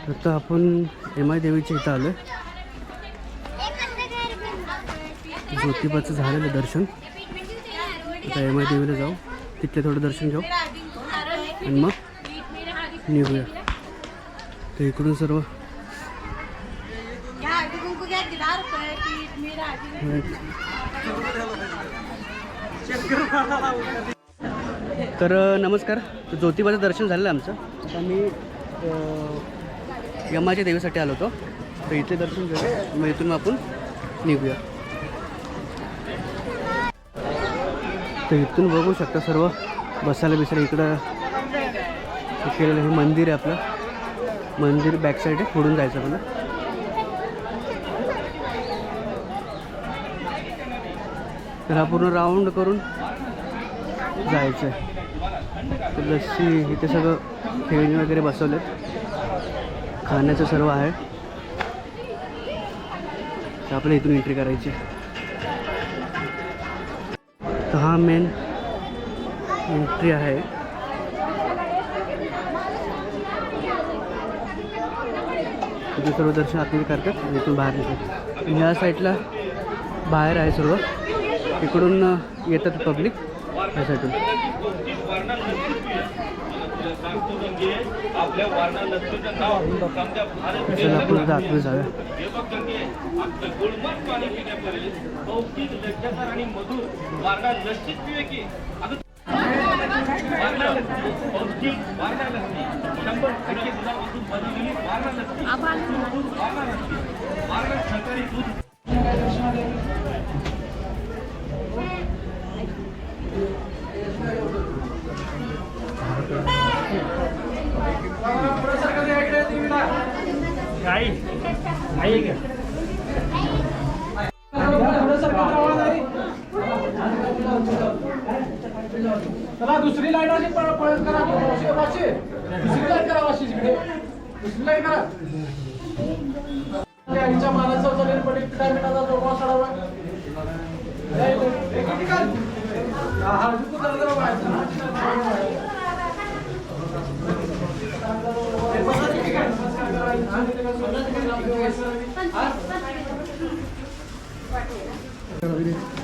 आता आपण एमाय देवीच्या इथं आलो आहे. ज्योतिबाचं झालेलं दर्शन. आता एमाय देवीला जाऊ, तिथले थोडं दर्शन घेऊ आणि मग निघूया. तर इकडून सर्व तर नमस्कार. तर ज्योतिबाचं दर्शन झालेलं आहे आमचं. आता आम्ही यमाच्या देवीसाठी आलो होतो. तर इथे दर्शन घेऊया, मग इथून आपण निघूया. तर इथून बघू शकता सर्व बसायला बिसायला इकडं केलेलं हे मंदिर आहे. आपलं मंदिर बॅक साईड आहे, पुढून जायचं मला. तर हा पूर्ण राऊंड करून जायचं आहे. तर लस्सी इथे सगळं खेळणी वगैरे बसवलेत, खाण्याचं सर्व आहे. तर आपल्याला इथून एंट्री करायची. तर हा मेन एंट्री आहे. इथे सर्व दर्शन आतमध्ये करतात, इथून बाहेर निघतात. ह्या साईडला बाहेर आहे सर्व, इकडून येतात पब्लिक ह्या साईडून. चला आपण आतमध्ये जाऊया. चला दुसरी लाईट अशी पळत करा. दुसरी लाईट करा. वाशी इकडे दुसरी लाईट करा. आईच्या मानाचा चालेल पण एक मिनिटाचा जोडवा चढावा.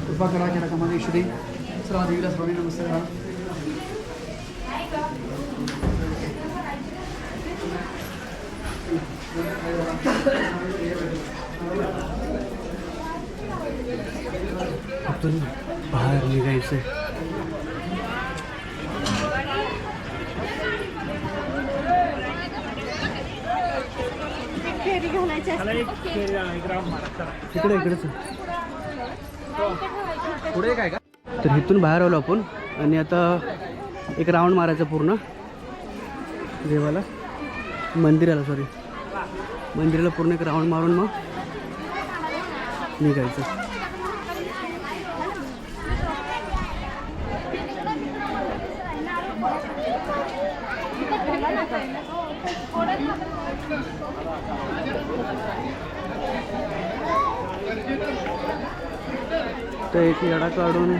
कृपा करा की रकमाने ईश्वरी सर्व देवीला सर्वांनी नमस्ते करा. इथून बाहेर निघायचं. इकडे इकडेच पुढे काय का. तर इथून बाहेर आलो आपण आणि आता एक राऊंड मारायचा पूर्ण देवाला, मंदिराला मंदिराला पूर्ण एक राऊंड मारून मग निघायचं. तर एक येडा काढून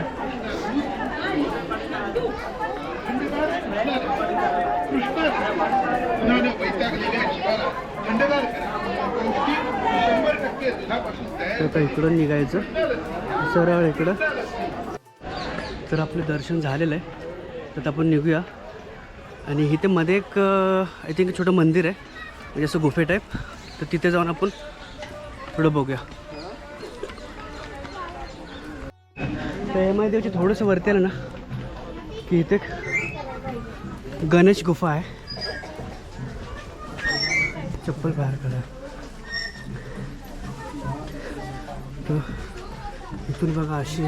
आता इकडं निघायचं सरळ इकडं. तर आपलं दर्शन झालेलं आहे. तर आपण निघूया. आणि इथे मध्ये एक आय थिंक छोटं मंदिर आहे, म्हणजे असं गुफे टाईप. तर तिथे जाऊन आपण थोडं बघूया. तर एमाय देवची थोडंसं वरती आलं ना की इथे गणेश गुफा आहे. चप्पल बाहेर काढा. तर इथून बघा अशी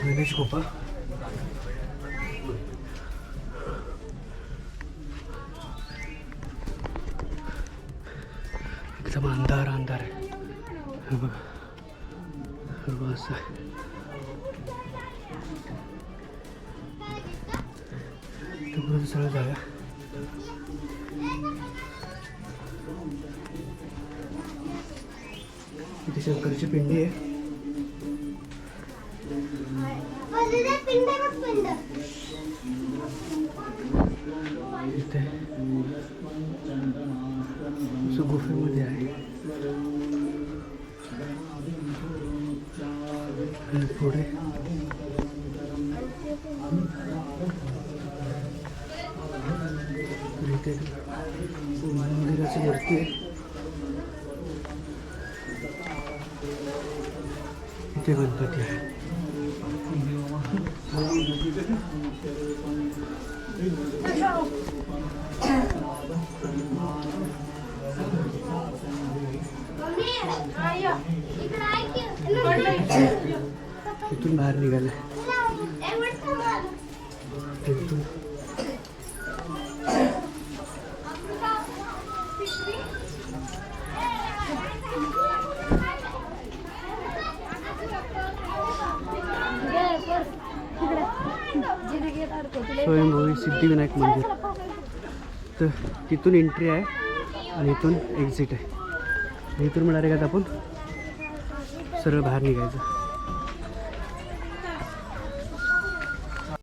गणेश गुफा. एकदम अंधार अंधार आहे. हे बघा असं आहे. तर सरळ जाऊया. इथे शंकरची पिंडी आहे. इथे पुढे इथे मंदिराची मूर्ती आहे. इथे गणपती आहे. इथून बाहेर निघाले. इथून स्वयंभूमी सिद्धिविनायक मंदिर. तर तिथून एंट्री आहे आणि इथून एक्झिट आहे. इथून म्हणाले का आपण सरळ बाहेर निघायचं.